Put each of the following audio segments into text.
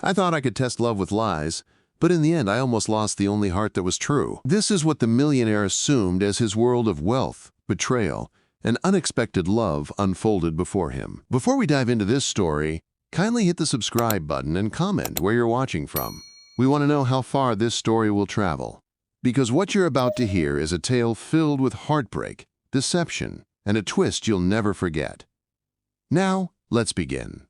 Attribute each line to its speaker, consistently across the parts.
Speaker 1: I thought I could test love with lies, but in the end I almost lost the only heart that was true. This is what the millionaire assumed as his world of wealth, betrayal, and unexpected love unfolded before him. Before we dive into this story, kindly hit the subscribe button and comment where you're watching from. We want to know how far this story will travel. Because what you're about to hear is a tale filled with heartbreak, deception, and a twist you'll never forget. Now, let's begin.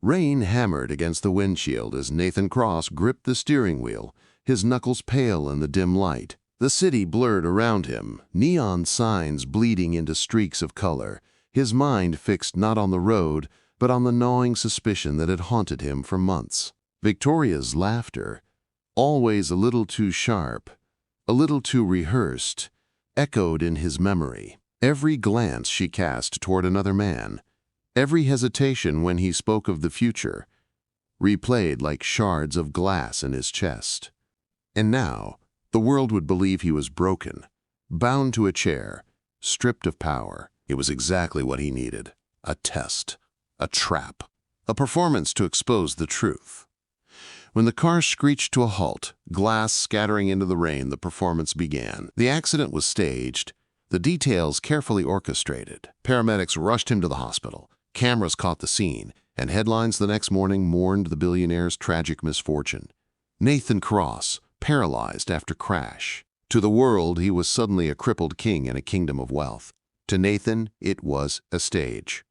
Speaker 1: Rain hammered against the windshield as Nathan Cross gripped the steering wheel, his knuckles pale in the dim light. The city blurred around him, neon signs bleeding into streaks of color, his mind fixed not on the road, but on the gnawing suspicion that had haunted him for months. Victoria's laughter, always a little too sharp, a little too rehearsed, echoed in his memory. Every glance she cast toward another man, every hesitation when he spoke of the future, replayed like shards of glass in his chest. And now, the world would believe he was broken, bound to a chair, stripped of power. It was exactly what he needed. A test, a trap, a performance to expose the truth. When the car screeched to a halt, glass scattering into the rain, the performance began. The accident was staged, the details carefully orchestrated. Paramedics rushed him to the hospital. Cameras caught the scene, and headlines the next morning mourned the billionaire's tragic misfortune. Nathan Cross, paralyzed after crash. To the world, he was suddenly a crippled king in a kingdom of wealth. To Nathan, it was a stage.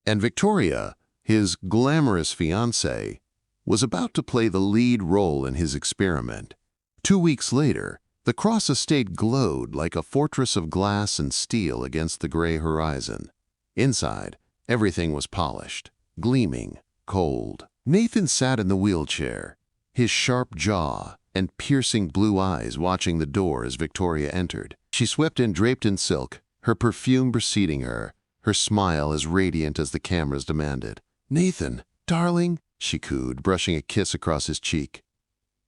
Speaker 1: And Victoria, his glamorous fiancée, was about to play the lead role in his experiment. 2 weeks later, the Cross estate glowed like a fortress of glass and steel against the gray horizon. Inside, everything was polished, gleaming, cold. Nathan sat in the wheelchair, his sharp jaw and piercing blue eyes watching the door as Victoria entered. She swept in draped in silk, her perfume preceding her, her smile as radiant as the cameras demanded. "Nathan, darling," she cooed, brushing a kiss across his cheek.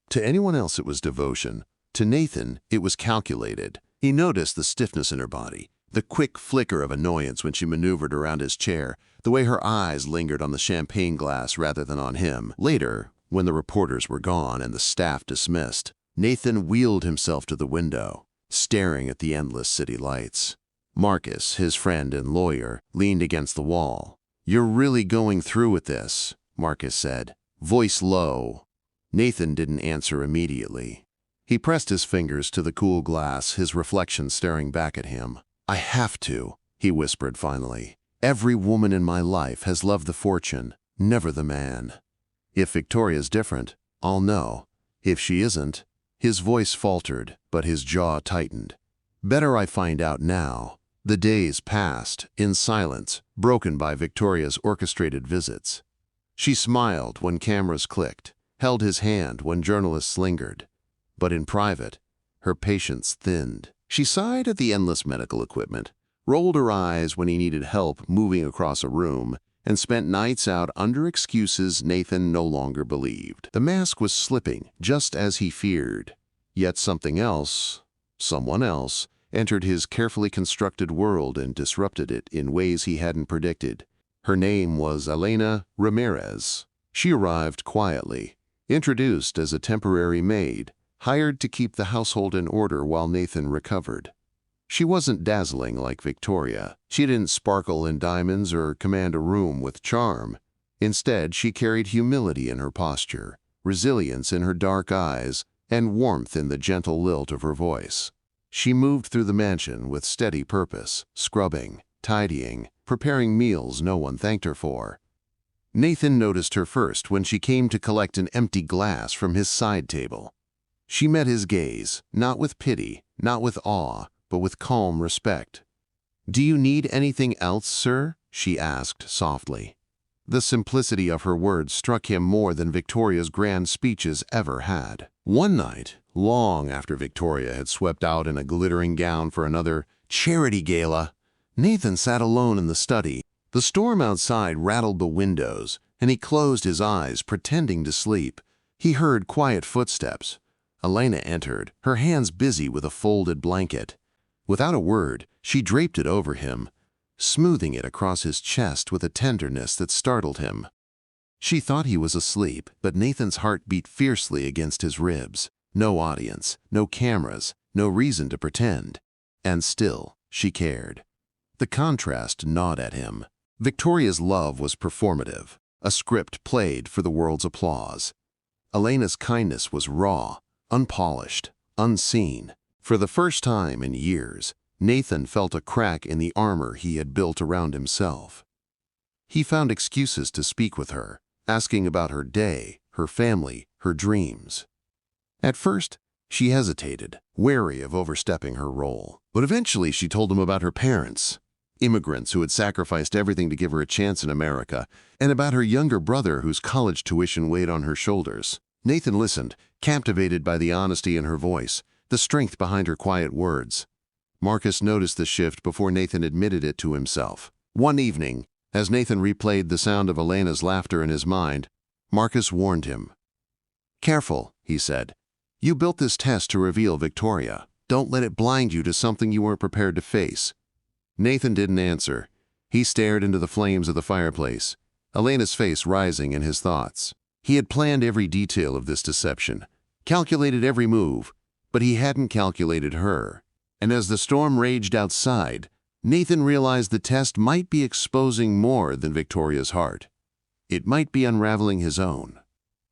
Speaker 1: To anyone else it was devotion. To Nathan, it was calculated. He noticed the stiffness in her body, the quick flicker of annoyance when she maneuvered around his chair, the way her eyes lingered on the champagne glass rather than on him. Later, when the reporters were gone and the staff dismissed, Nathan wheeled himself to the window, staring at the endless city lights. Marcus, his friend and lawyer, leaned against the wall. "You're really going through with this," Marcus said, voice low. Nathan didn't answer immediately. He pressed his fingers to the cool glass, his reflection staring back at him. "I have to," he whispered finally. "Every woman in my life has loved the fortune, never the man. If Victoria's different, I'll know. If she isn't..." His voice faltered, but his jaw tightened. "Better I find out now." The days passed, in silence, broken by Victoria's orchestrated visits. She smiled when cameras clicked, held his hand when journalists lingered. But in private, her patience thinned. She sighed at the endless medical equipment, rolled her eyes when he needed help moving across a room, and spent nights out under excuses Nathan no longer believed. The mask was slipping, just as he feared. Yet something else, someone else, entered his carefully constructed world and disrupted it in ways he hadn't predicted. Her name was Elena Ramirez. She arrived quietly, introduced as a temporary maid, hired to keep the household in order while Nathan recovered. She wasn't dazzling like Victoria. She didn't sparkle in diamonds or command a room with charm. Instead, she carried humility in her posture, resilience in her dark eyes, and warmth in the gentle lilt of her voice. She moved through the mansion with steady purpose, scrubbing, tidying, preparing meals no one thanked her for. Nathan noticed her first when she came to collect an empty glass from his side table. She met his gaze, not with pity, not with awe, but with calm respect. "Do you need anything else, sir?" she asked softly. The simplicity of her words struck him more than Victoria's grand speeches ever had. One night, long after Victoria had swept out in a glittering gown for another charity gala, Nathan sat alone in the study. The storm outside rattled the windows, and he closed his eyes, pretending to sleep. He heard quiet footsteps. Elena entered, her hands busy with a folded blanket. Without a word, she draped it over him, smoothing it across his chest with a tenderness that startled him. She thought he was asleep, but Nathan's heart beat fiercely against his ribs. No audience, no cameras, no reason to pretend. And still, she cared. The contrast gnawed at him. Victoria's love was performative, a script played for the world's applause. Elena's kindness was raw, unpolished, unseen. For the first time in years, Nathan felt a crack in the armor he had built around himself. He found excuses to speak with her, asking about her day, her family, her dreams. At first, she hesitated, wary of overstepping her role. But eventually she told him about her parents, immigrants who had sacrificed everything to give her a chance in America, and about her younger brother whose college tuition weighed on her shoulders. Nathan listened, captivated by the honesty in her voice, the strength behind her quiet words. Marcus noticed the shift before Nathan admitted it to himself. One evening, as Nathan replayed the sound of Elena's laughter in his mind, Marcus warned him. "Careful," he said. "You built this test to reveal Victoria. Don't let it blind you to something you weren't prepared to face." Nathan didn't answer. He stared into the flames of the fireplace, Elena's face rising in his thoughts. He had planned every detail of this deception, calculated every move, but he hadn't calculated her. And as the storm raged outside, Nathan realized the test might be exposing more than Victoria's heart. It might be unraveling his own.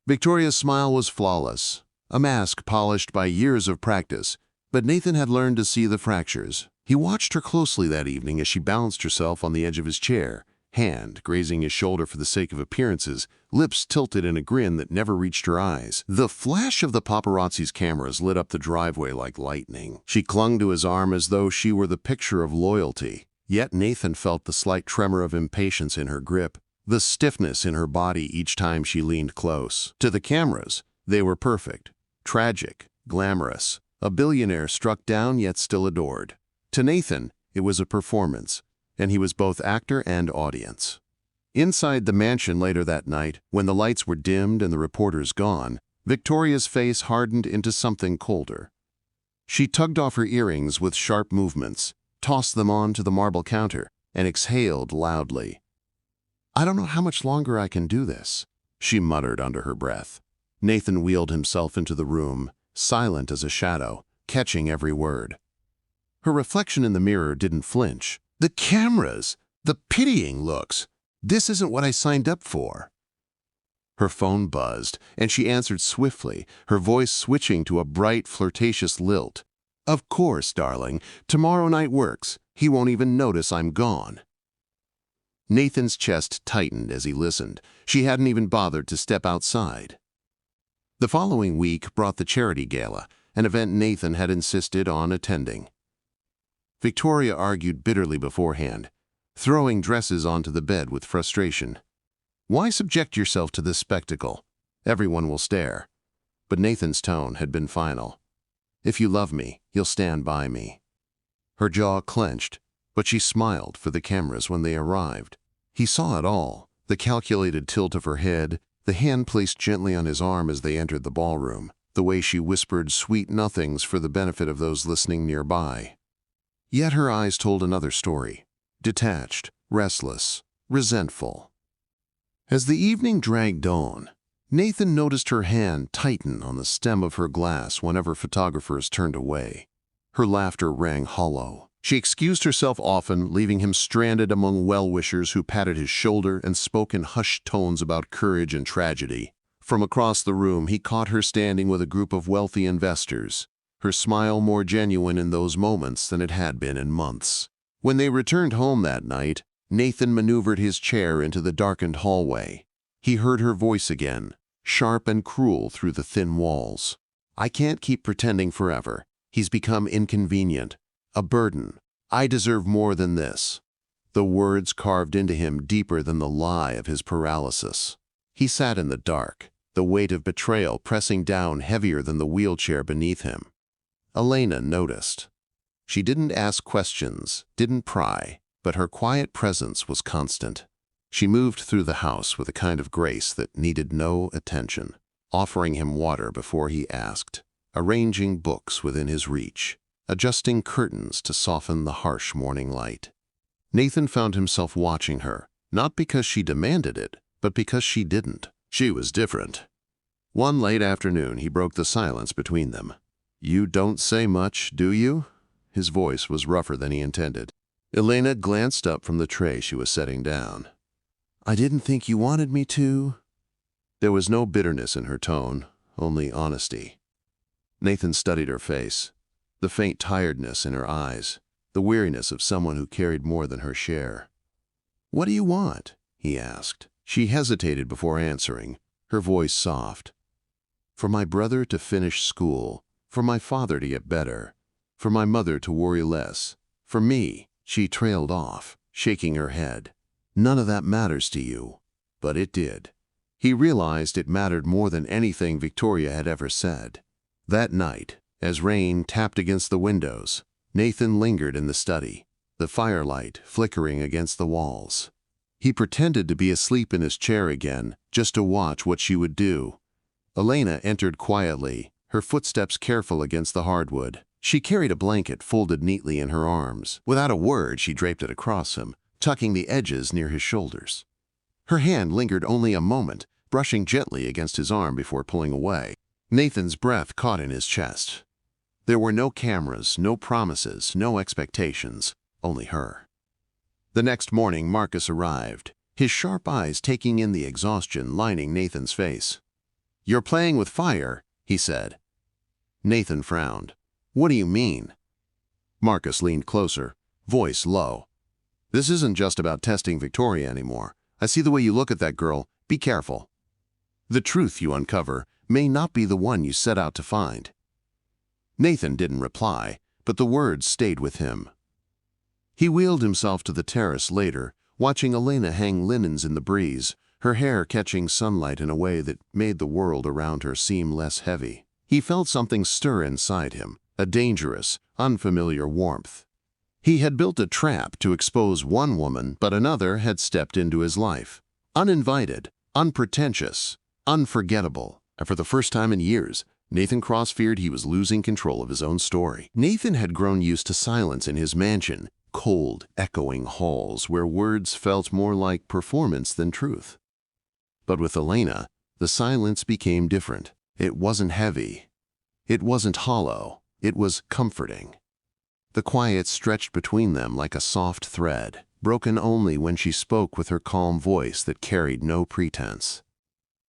Speaker 1: Victoria's smile was flawless, a mask polished by years of practice, but Nathan had learned to see the fractures. He watched her closely that evening as she balanced herself on the edge of his chair, hand grazing his shoulder for the sake of appearances, lips tilted in a grin that never reached her eyes. The flash of the paparazzi's cameras lit up the driveway like lightning. She clung to his arm as though she were the picture of loyalty. Yet Nathan felt the slight tremor of impatience in her grip, the stiffness in her body each time she leaned close. To the cameras, they were perfect, tragic, glamorous, a billionaire struck down yet still adored. To Nathan, it was a performance, and he was both actor and audience. Inside the mansion later that night, when the lights were dimmed and the reporters gone, Victoria's face hardened into something colder. She tugged off her earrings with sharp movements, tossed them onto the marble counter, and exhaled loudly. "I don't know how much longer I can do this," she muttered under her breath. Nathan wheeled himself into the room, silent as a shadow, catching every word. Her reflection in the mirror didn't flinch. "The cameras! The pitying looks! This isn't what I signed up for." Her phone buzzed, and she answered swiftly, her voice switching to a bright, flirtatious lilt. "Of course, darling. Tomorrow night works. He won't even notice I'm gone." Nathan's chest tightened as he listened. She hadn't even bothered to step outside. The following week brought the charity gala, an event Nathan had insisted on attending. Victoria argued bitterly beforehand, throwing dresses onto the bed with frustration. "Why subject yourself to this spectacle? Everyone will stare." But Nathan's tone had been final. "If you love me, you'll stand by me." Her jaw clenched, but she smiled for the cameras when they arrived. He saw it all, the calculated tilt of her head, the hand placed gently on his arm as they entered the ballroom, the way she whispered sweet nothings for the benefit of those listening nearby. Yet her eyes told another story, detached, restless, resentful. As the evening dragged on, Nathan noticed her hand tighten on the stem of her glass whenever photographers turned away. Her laughter rang hollow. She excused herself often, leaving him stranded among well-wishers who patted his shoulder and spoke in hushed tones about courage and tragedy. From across the room, he caught her standing with a group of wealthy investors, her smile more genuine in those moments than it had been in months. When they returned home that night, Nathan maneuvered his chair into the darkened hallway. He heard her voice again, sharp and cruel through the thin walls. "I can't keep pretending forever. He's become inconvenient, a burden. I deserve more than this." The words carved into him deeper than the lie of his paralysis. He sat in the dark, the weight of betrayal pressing down heavier than the wheelchair beneath him. Elena noticed. She didn't ask questions, didn't pry, but her quiet presence was constant. She moved through the house with a kind of grace that needed no attention, offering him water before he asked, arranging books within his reach, adjusting curtains to soften the harsh morning light. Nathan found himself watching her, not because she demanded it, but because she didn't. She was different. One late afternoon, he broke the silence between them. "You don't say much, do you?" His voice was rougher than he intended. Elena glanced up from the tray she was setting down. "I didn't think you wanted me to." There was no bitterness in her tone, only honesty. Nathan studied her face, the faint tiredness in her eyes, the weariness of someone who carried more than her share. "What do you want?" he asked. She hesitated before answering, her voice soft. "For my brother to finish school, for my father to get better, for my mother to worry less, for me." She trailed off, shaking her head. "None of that matters to you." But it did. He realized it mattered more than anything Victoria had ever said. That night, as rain tapped against the windows, Nathan lingered in the study, the firelight flickering against the walls. He pretended to be asleep in his chair again, just to watch what she would do. Elena entered quietly, her footsteps careful against the hardwood. She carried a blanket folded neatly in her arms. Without a word, she draped it across him, tucking the edges near his shoulders. Her hand lingered only a moment, brushing gently against his arm before pulling away. Nathan's breath caught in his chest. There were no cameras, no promises, no expectations, only her. The next morning, Marcus arrived, his sharp eyes taking in the exhaustion lining Nathan's face. "You're playing with fire," he said. Nathan frowned. "What do you mean?" Marcus leaned closer, voice low. "This isn't just about testing Victoria anymore. I see the way you look at that girl. Be careful. The truth you uncover may not be the one you set out to find." Nathan didn't reply, but the words stayed with him. He wheeled himself to the terrace later, watching Elena hang linens in the breeze, her hair catching sunlight in a way that made the world around her seem less heavy. He felt something stir inside him, a dangerous, unfamiliar warmth. He had built a trap to expose one woman, but another had stepped into his life. Uninvited, unpretentious, unforgettable. And for the first time in years, Nathan Cross feared he was losing control of his own story. Nathan had grown used to silence in his mansion, cold, echoing halls where words felt more like performance than truth. But with Elena, the silence became different. It wasn't heavy. It wasn't hollow. It was comforting. The quiet stretched between them like a soft thread, broken only when she spoke with her calm voice that carried no pretense.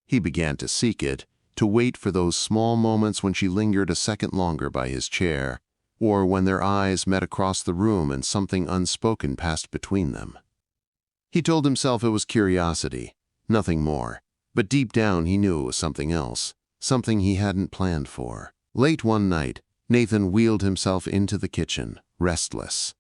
Speaker 1: He began to seek it, to wait for those small moments when she lingered a second longer by his chair, or when their eyes met across the room and something unspoken passed between them. He told himself it was curiosity, nothing more, but deep down he knew it was something else, something he hadn't planned for. Late one night, Nathan wheeled himself into the kitchen, restless.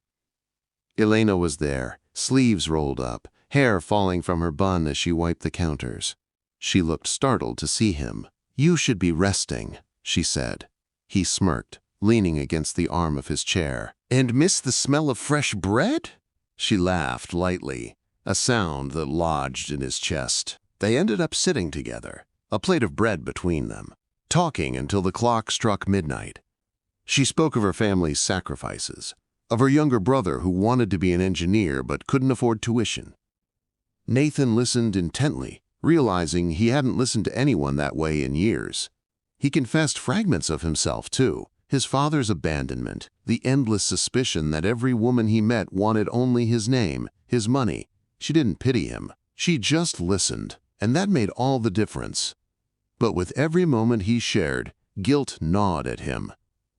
Speaker 1: Elena was there, sleeves rolled up, hair falling from her bun as she wiped the counters. She looked startled to see him. "You should be resting," she said. He smirked, leaning against the arm of his chair. "And miss the smell of fresh bread?" She laughed lightly, a sound that lodged in his chest. They ended up sitting together, a plate of bread between them, talking until the clock struck midnight. She spoke of her family's sacrifices, of her younger brother who wanted to be an engineer but couldn't afford tuition. Nathan listened intently, realizing he hadn't listened to anyone that way in years. He confessed fragments of himself, too. His father's abandonment, the endless suspicion that every woman he met wanted only his name, his money. She didn't pity him. She just listened, and that made all the difference. But with every moment he shared, guilt gnawed at him.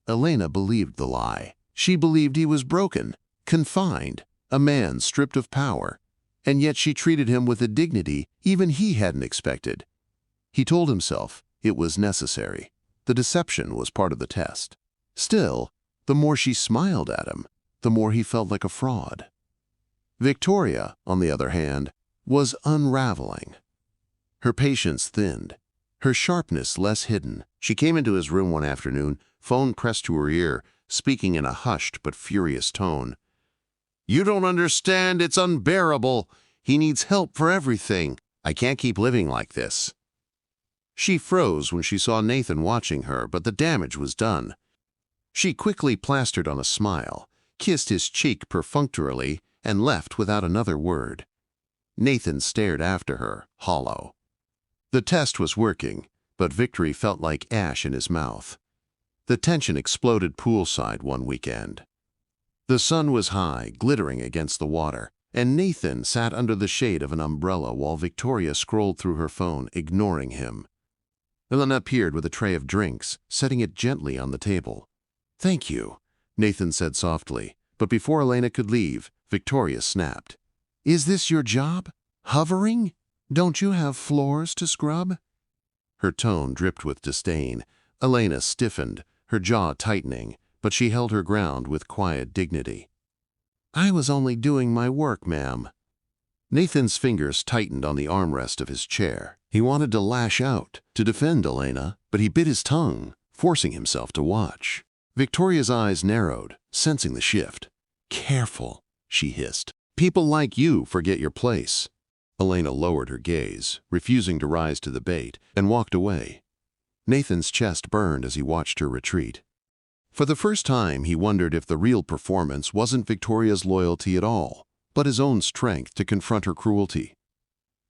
Speaker 1: Elena believed the lie. She believed he was broken, confined, a man stripped of power. And yet she treated him with a dignity even he hadn't expected. He told himself it was necessary. The deception was part of the test. Still, the more she smiled at him, the more he felt like a fraud. Victoria, on the other hand, was unraveling. Her patience thinned, her sharpness less hidden. She came into his room one afternoon, phone pressed to her ear, speaking in a hushed but furious tone. "You don't understand, it's unbearable. He needs help for everything. I can't keep living like this." She froze when she saw Nathan watching her, but the damage was done. She quickly plastered on a smile, kissed his cheek perfunctorily, and left without another word. Nathan stared after her, hollow. The test was working, but victory felt like ash in his mouth. The tension exploded poolside one weekend. The sun was high, glittering against the water, and Nathan sat under the shade of an umbrella while Victoria scrolled through her phone, ignoring him. Elena appeared with a tray of drinks, setting it gently on the table. "Thank you," Nathan said softly, but before Elena could leave, Victoria snapped. "Is this your job? Hovering? Don't you have floors to scrub?" Her tone dripped with disdain. Elena stiffened, her jaw tightening, but she held her ground with quiet dignity. "I was only doing my work, ma'am." Nathan's fingers tightened on the armrest of his chair. He wanted to lash out, to defend Elena, but he bit his tongue, forcing himself to watch. Victoria's eyes narrowed, sensing the shift. "Careful," she hissed. "People like you forget your place." Elena lowered her gaze, refusing to rise to the bait, and walked away. Nathan's chest burned as he watched her retreat. For the first time, he wondered if the real performance wasn't Victoria's loyalty at all, but his own strength to confront her cruelty.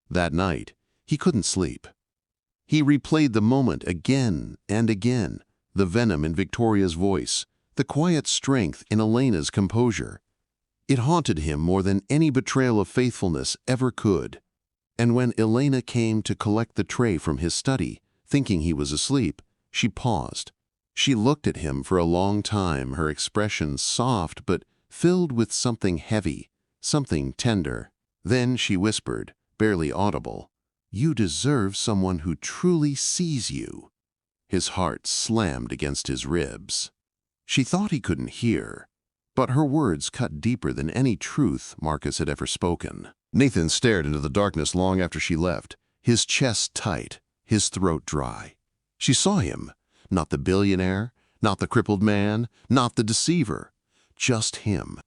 Speaker 1: That night, he couldn't sleep. He replayed the moment again and again, the venom in Victoria's voice, the quiet strength in Elena's composure. It haunted him more than any betrayal of faithfulness ever could. And when Elena came to collect the tray from his study, thinking he was asleep, she paused. She looked at him for a long time, her expression soft but filled with something heavy, something tender. Then she whispered, barely audible, "You deserve someone who truly sees you." His heart slammed against his ribs. She thought he couldn't hear, but her words cut deeper than any truth Marcus had ever spoken. Nathan stared into the darkness long after she left, his chest tight, his throat dry. She saw him, not the billionaire, not the crippled man, not the deceiver, just him.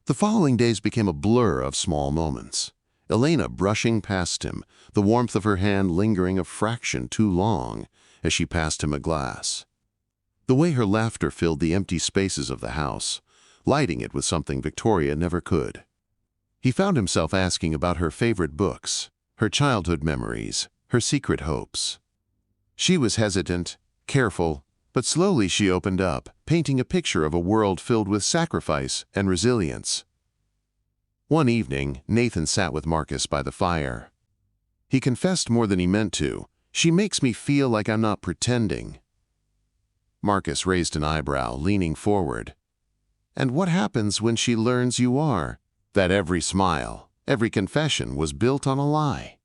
Speaker 1: The following days became a blur of small moments. Elena brushing past him, the warmth of her hand lingering a fraction too long as she passed him a glass. The way her laughter filled the empty spaces of the house, lighting it with something Victoria never could. He found himself asking about her favorite books, her childhood memories, her secret hopes. She was hesitant, careful, but slowly she opened up, painting a picture of a world filled with sacrifice and resilience. One evening, Nathan sat with Marcus by the fire. He confessed more than he meant to. "She makes me feel like I'm not pretending." Marcus raised an eyebrow, leaning forward. "And what happens when she learns you are?" That every smile, every confession was built on a lie.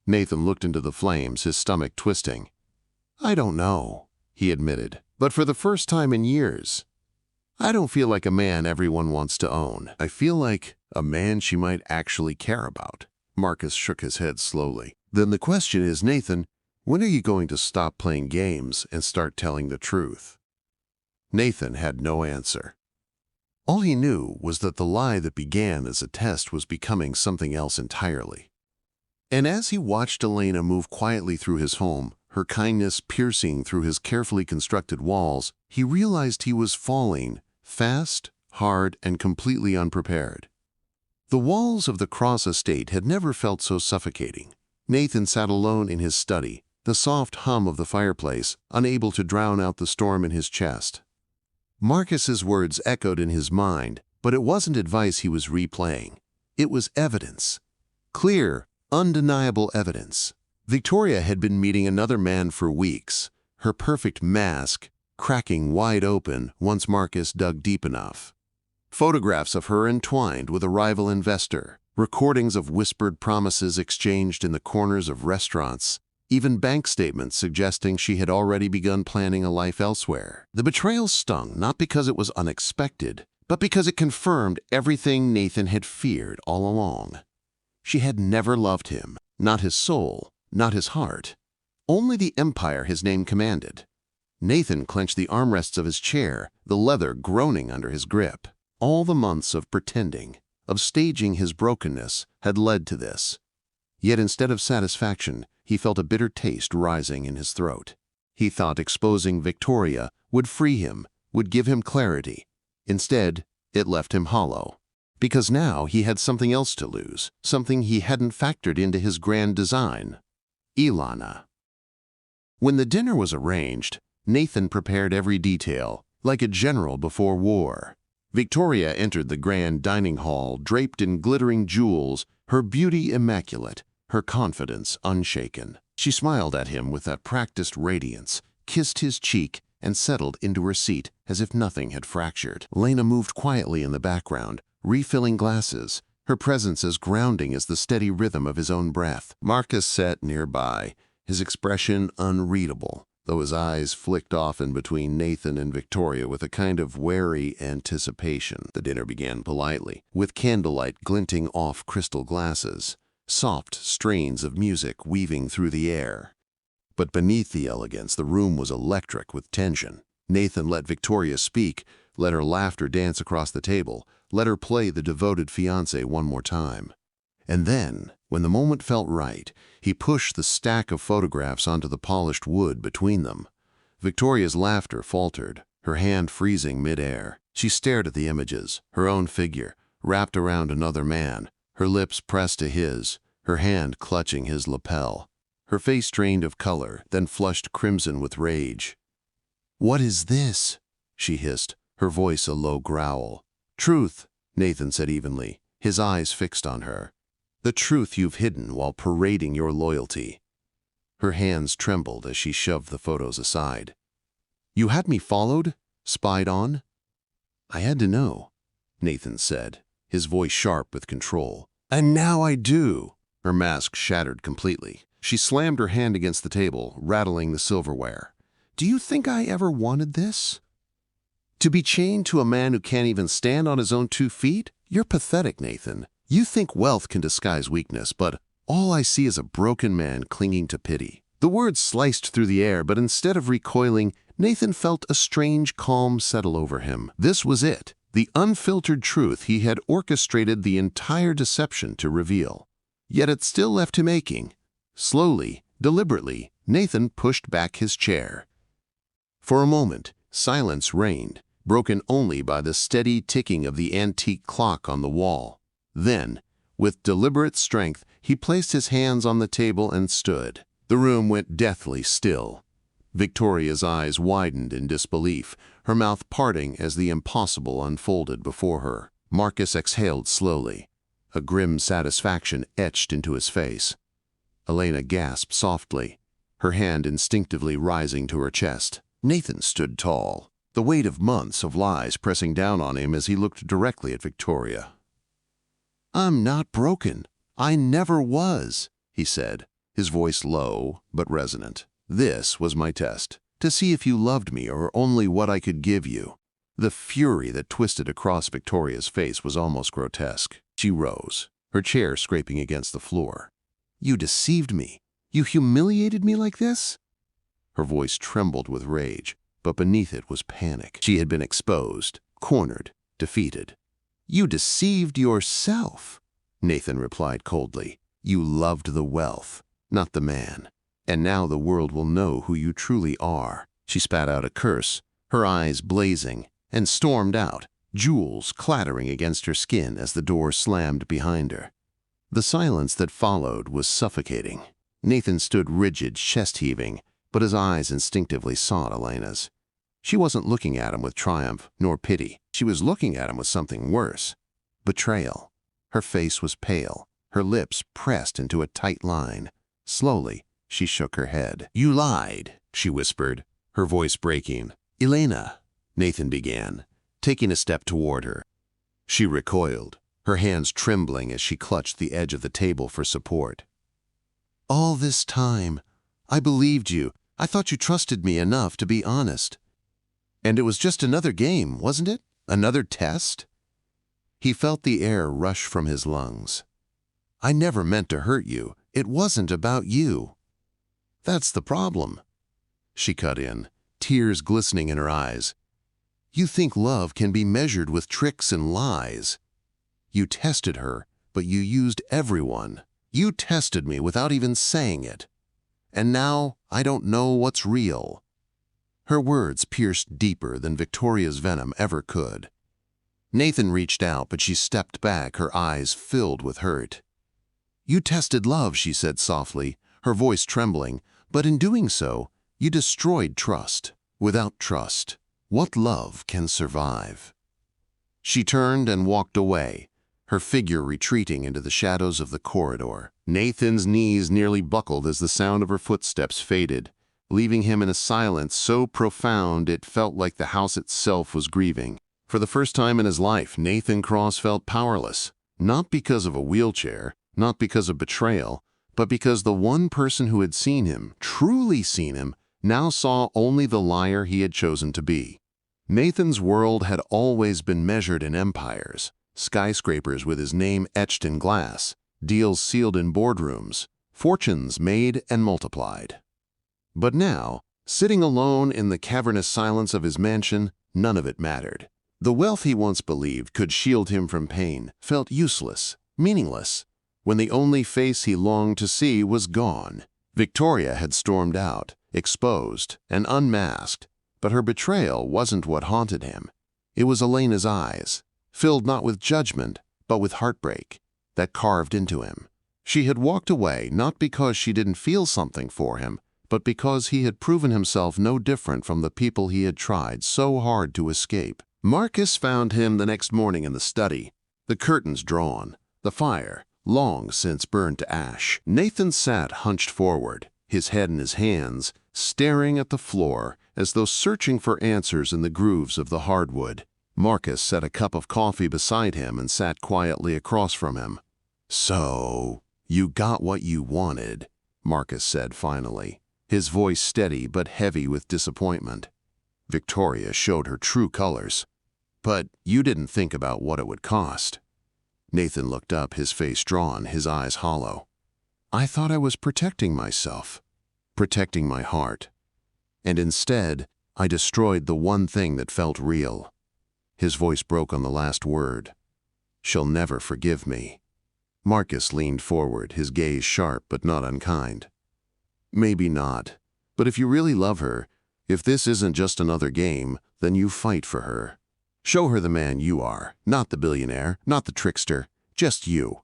Speaker 1: Nathan looked into the flames, his stomach twisting. "I don't know," he admitted, "but for the first time in years, I don't feel like a man everyone wants to own. I feel like a man she might actually care about." Marcus shook his head slowly. "Then the question is, Nathan, when are you going to stop playing games and start telling the truth?" Nathan had no answer. All he knew was that the lie that began as a test was becoming something else entirely. And as he watched Elena move quietly through his home, her kindness piercing through his carefully constructed walls, he realized he was falling, fast, hard, and completely unprepared. The walls of the Cross estate had never felt so suffocating. Nathan sat alone in his study, the soft hum of the fireplace, unable to drown out the storm in his chest. Marcus's words echoed in his mind, but it wasn't advice he was replaying. It was evidence. Clear, undeniable evidence. Victoria had been meeting another man for weeks, her perfect mask cracking wide open once Marcus dug deep enough. Photographs of her entwined with a rival investor, recordings of whispered promises exchanged in the corners of restaurants, even bank statements suggesting she had already begun planning a life elsewhere. The betrayal stung not because it was unexpected, but because it confirmed everything Nathan had feared all along. She had never loved him, not his soul, not his heart, only the empire his name commanded. Nathan clenched the armrests of his chair, the leather groaning under his grip. All the months of pretending, of staging his brokenness, had led to this. Yet instead of satisfaction, he felt a bitter taste rising in his throat. He thought exposing Victoria would free him, would give him clarity. Instead, it left him hollow. Because now he had something else to lose, something he hadn't factored into his grand design. Ilana. When the dinner was arranged, Nathan prepared every detail, like a general before war. Victoria entered the grand dining hall draped in glittering jewels, her beauty immaculate, her confidence unshaken. She smiled at him with that practiced radiance, kissed his cheek, and settled into her seat as if nothing had fractured. Lena moved quietly in the background, refilling glasses, her presence as grounding as the steady rhythm of his own breath. Marcus sat nearby, his expression unreadable, though his eyes flicked often between Nathan and Victoria with a kind of wary anticipation. The dinner began politely, with candlelight glinting off crystal glasses, soft strains of music weaving through the air. But beneath the elegance, the room was electric with tension. Nathan let Victoria speak, let her laughter dance across the table, let her play the devoted fiancé one more time. And then, when the moment felt right, he pushed the stack of photographs onto the polished wood between them. Victoria's laughter faltered, her hand freezing mid-air. She stared at the images, her own figure, wrapped around another man, her lips pressed to his, her hand clutching his lapel. Her face drained of color, then flushed crimson with rage. "What is this?" she hissed, her voice a low growl. "Truth," Nathan said evenly, his eyes fixed on her. "The truth you've hidden while parading your loyalty." Her hands trembled as she shoved the photos aside. "You had me followed? Spied on?" "I had to know," Nathan said, his voice sharp with control. "And now I do." Her mask shattered completely. She slammed her hand against the table, rattling the silverware. "Do you think I ever wanted this? To be chained to a man who can't even stand on his own 2 feet? You're pathetic, Nathan. You think wealth can disguise weakness, but all I see is a broken man clinging to pity." The words sliced through the air, but instead of recoiling, Nathan felt a strange calm settle over him. This was it, the unfiltered truth he had orchestrated the entire deception to reveal. Yet it still left him aching. Slowly, deliberately, Nathan pushed back his chair. For a moment, silence reigned, broken only by the steady ticking of the antique clock on the wall. Then, with deliberate strength, he placed his hands on the table and stood. The room went deathly still. Victoria's eyes widened in disbelief, her mouth parting as the impossible unfolded before her. Marcus exhaled slowly. A grim satisfaction etched into his face. Elena gasped softly, her hand instinctively rising to her chest. Nathan stood tall, the weight of months of lies pressing down on him as he looked directly at Victoria. "I'm not broken. I never was," he said, his voice low but resonant. "This was my test, to see if you loved me or only what I could give you." The fury that twisted across Victoria's face was almost grotesque. She rose, her chair scraping against the floor. "You deceived me. You humiliated me like this?" Her voice trembled with rage, but beneath it was panic. She had been exposed, cornered, defeated. "You deceived yourself," Nathan replied coldly. "You loved the wealth, not the man. And now the world will know who you truly are." She spat out a curse, her eyes blazing, and stormed out, jewels clattering against her skin as the door slammed behind her. The silence that followed was suffocating. Nathan stood rigid, chest-heaving, but his eyes instinctively sought Elena's. She wasn't looking at him with triumph nor pity. She was looking at him with something worse. Betrayal. Her face was pale, her lips pressed into a tight line. Slowly, she shook her head. "You lied," she whispered, her voice breaking. "Elena," Nathan began, taking a step toward her. She recoiled, her hands trembling as she clutched the edge of the table for support. "All this time, I believed you. I thought you trusted me enough to be honest. And it was just another game, wasn't it? Another test?" He felt the air rush from his lungs. "I never meant to hurt you. It wasn't about you." "That's the problem," she cut in, tears glistening in her eyes. "You think love can be measured with tricks and lies. You tested her, but you used everyone. You tested me without even saying it. And now I don't know what's real." Her words pierced deeper than Victoria's venom ever could. Nathan reached out, but she stepped back, her eyes filled with hurt. "You tested love," she said softly, her voice trembling, "but in doing so, you destroyed trust. Without trust, what love can survive?" She turned and walked away, her figure retreating into the shadows of the corridor. Nathan's knees nearly buckled as the sound of her footsteps faded, leaving him in a silence so profound it felt like the house itself was grieving. For the first time in his life, Nathan Cross felt powerless, not because of a wheelchair, not because of betrayal, but because the one person who had seen him, truly seen him, now saw only the liar he had chosen to be. Nathan's world had always been measured in empires, skyscrapers with his name etched in glass, deals sealed in boardrooms, fortunes made and multiplied. But now, sitting alone in the cavernous silence of his mansion, none of it mattered. The wealth he once believed could shield him from pain felt useless, meaningless, when the only face he longed to see was gone. Victoria had stormed out, exposed and unmasked, but her betrayal wasn't what haunted him. It was Elena's eyes, filled not with judgment, but with heartbreak, that carved into him. She had walked away not because she didn't feel something for him, but because he had proven himself no different from the people he had tried so hard to escape. Marcus found him the next morning in the study, the curtains drawn, the fire long since burned to ash. Nathan sat hunched forward, his head in his hands, staring at the floor as though searching for answers in the grooves of the hardwood. Marcus set a cup of coffee beside him and sat quietly across from him. "So, you got what you wanted," Marcus said finally, his voice steady but heavy with disappointment. Victoria showed her true colors. "But you didn't think about what it would cost." Nathan looked up, his face drawn, his eyes hollow. "I thought I was protecting myself, protecting my heart. And instead, I destroyed the one thing that felt real." His voice broke on the last word. "She'll never forgive me." Marcus leaned forward, his gaze sharp but not unkind. "Maybe not, but if you really love her, if this isn't just another game, then you fight for her. Show her the man you are, not the billionaire, not the trickster, just you."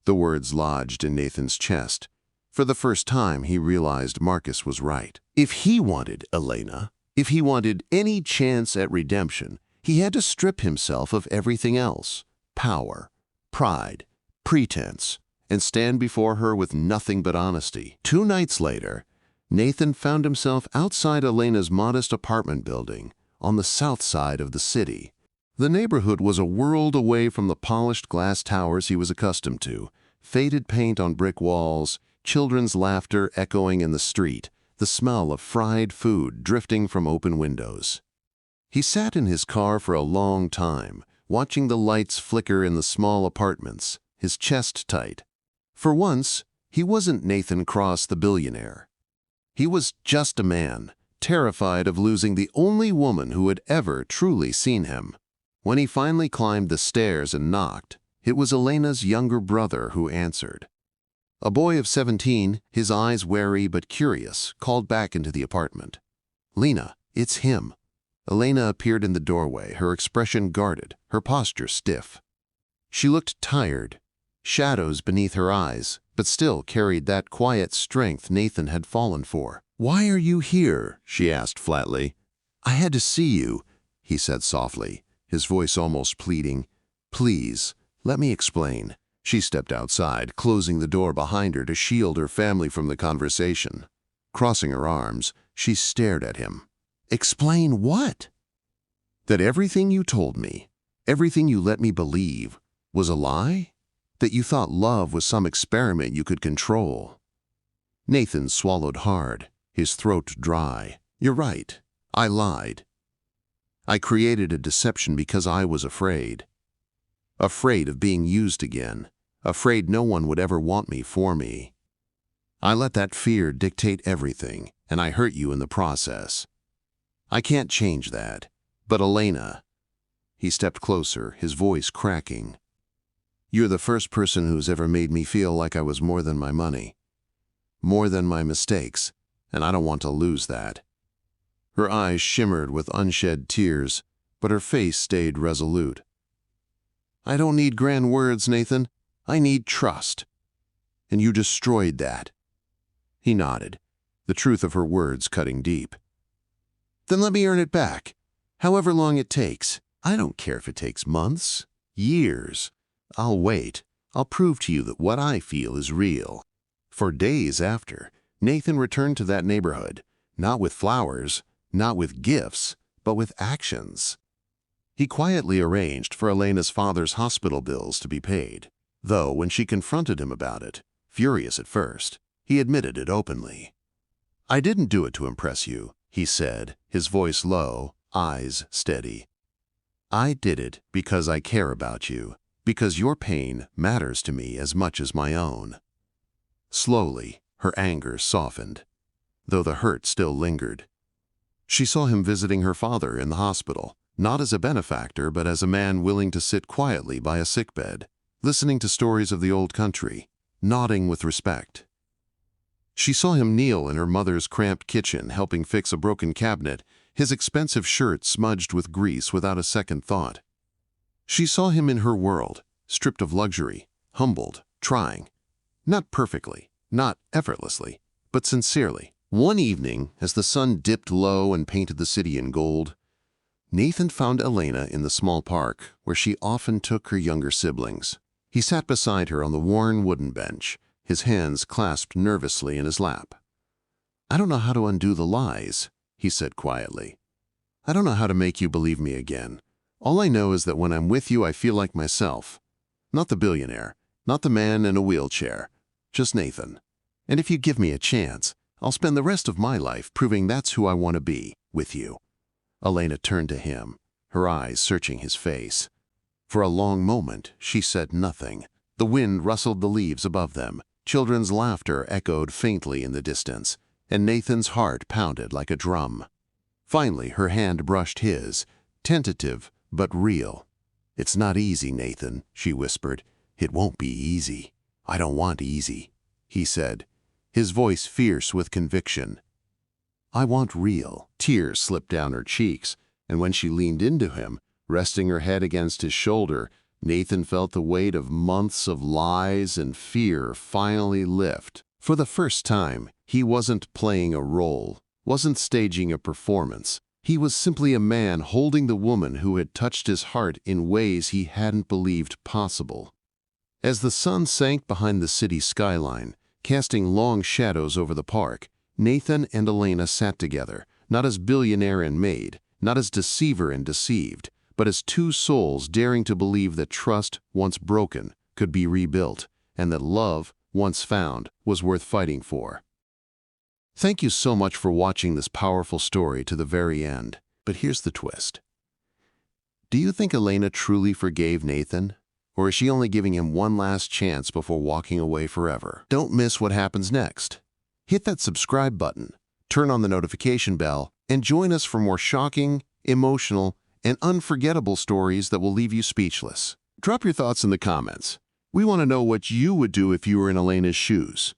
Speaker 1: The words lodged in Nathan's chest. For the first time, he realized Marcus was right. If he wanted Elena, if he wanted any chance at redemption, he had to strip himself of everything else: power, pride, pretense, and stand before her with nothing but honesty. 2 nights later, Nathan found himself outside Elena's modest apartment building on the south side of the city. The neighborhood was a world away from the polished glass towers he was accustomed to, faded paint on brick walls, children's laughter echoing in the street, the smell of fried food drifting from open windows. He sat in his car for a long time, watching the lights flicker in the small apartments, his chest tight. For once, he wasn't Nathan Cross the billionaire. He was just a man, terrified of losing the only woman who had ever truly seen him. When he finally climbed the stairs and knocked, it was Elena's younger brother who answered. A boy of 17, his eyes wary but curious, called back into the apartment. "Lena, it's him." Elena appeared in the doorway, her expression guarded, her posture stiff. She looked tired, shadows beneath her eyes, but still carried that quiet strength Nathan had fallen for. "Why are you here?" she asked flatly. "I had to see you," he said softly, his voice almost pleading. "Please, let me explain." She stepped outside, closing the door behind her to shield her family from the conversation. Crossing her arms, she stared at him. "Explain what?" "That everything you told me, everything you let me believe, was a lie? That you thought love was some experiment you could control?" Nathan swallowed hard, his throat dry. "You're right. I lied. I created a deception because I was afraid. Afraid of being used again. Afraid no one would ever want me for me. I let that fear dictate everything, and I hurt you in the process. I can't change that. But Elena," he stepped closer, his voice cracking, "you're the first person who's ever made me feel like I was more than my money, more than my mistakes, and I don't want to lose that." Her eyes shimmered with unshed tears, but her face stayed resolute. I don't need grand words, Nathan. I need trust. And you destroyed that. He nodded, the truth of her words cutting deep. Then let me earn it back, however long it takes. I don't care if it takes months, years. I'll wait. I'll prove to you that what I feel is real. For days after, Nathan returned to that neighborhood, not with flowers, not with gifts, but with actions. He quietly arranged for Elena's father's hospital bills to be paid, though when she confronted him about it, furious at first, he admitted it openly. I didn't do it to impress you, he said, his voice low, eyes steady. I did it because I care about you, because your pain matters to me as much as my own. Slowly, her anger softened, though the hurt still lingered. She saw him visiting her father in the hospital, not as a benefactor but as a man willing to sit quietly by a sickbed, listening to stories of the old country, nodding with respect. She saw him kneel in her mother's cramped kitchen helping fix a broken cabinet, his expensive shirt smudged with grease without a second thought. She saw him in her world, stripped of luxury, humbled, trying. Not perfectly, not effortlessly, but sincerely. One evening, as the sun dipped low and painted the city in gold, Nathan found Elena in the small park where she often took her younger siblings. He sat beside her on the worn wooden bench, his hands clasped nervously in his lap. I don't know how to undo the lies, he said quietly. I don't know how to make you believe me again. All I know is that when I'm with you, I feel like myself. Not the billionaire, not the man in a wheelchair, just Nathan. And if you give me a chance, I'll spend the rest of my life proving that's who I want to be, with you. Elena turned to him, her eyes searching his face. For a long moment, she said nothing. The wind rustled the leaves above them. Children's laughter echoed faintly in the distance, and Nathan's heart pounded like a drum. Finally, her hand brushed his, tentative but real. It's not easy, Nathan, she whispered. It won't be easy. I don't want easy, he said, his voice fierce with conviction. I want real. Tears slipped down her cheeks, and when she leaned into him, resting her head against his shoulder, Nathan felt the weight of months of lies and fear finally lift. For the first time, he wasn't playing a role, wasn't staging a performance. He was simply a man holding the woman who had touched his heart in ways he hadn't believed possible. As the sun sank behind the city skyline, casting long shadows over the park, Nathan and Elena sat together, not as billionaire and maid, not as deceiver and deceived, but as two souls daring to believe that trust, once broken, could be rebuilt, and that love, once found, was worth fighting for. Thank you so much for watching this powerful story to the very end. But here's the twist. Do you think Elena truly forgave Nathan? Or is she only giving him one last chance before walking away forever? Don't miss what happens next. Hit that subscribe button, turn on the notification bell, and join us for more shocking, emotional, and unforgettable stories that will leave you speechless. Drop your thoughts in the comments. We want to know what you would do if you were in Elena's shoes.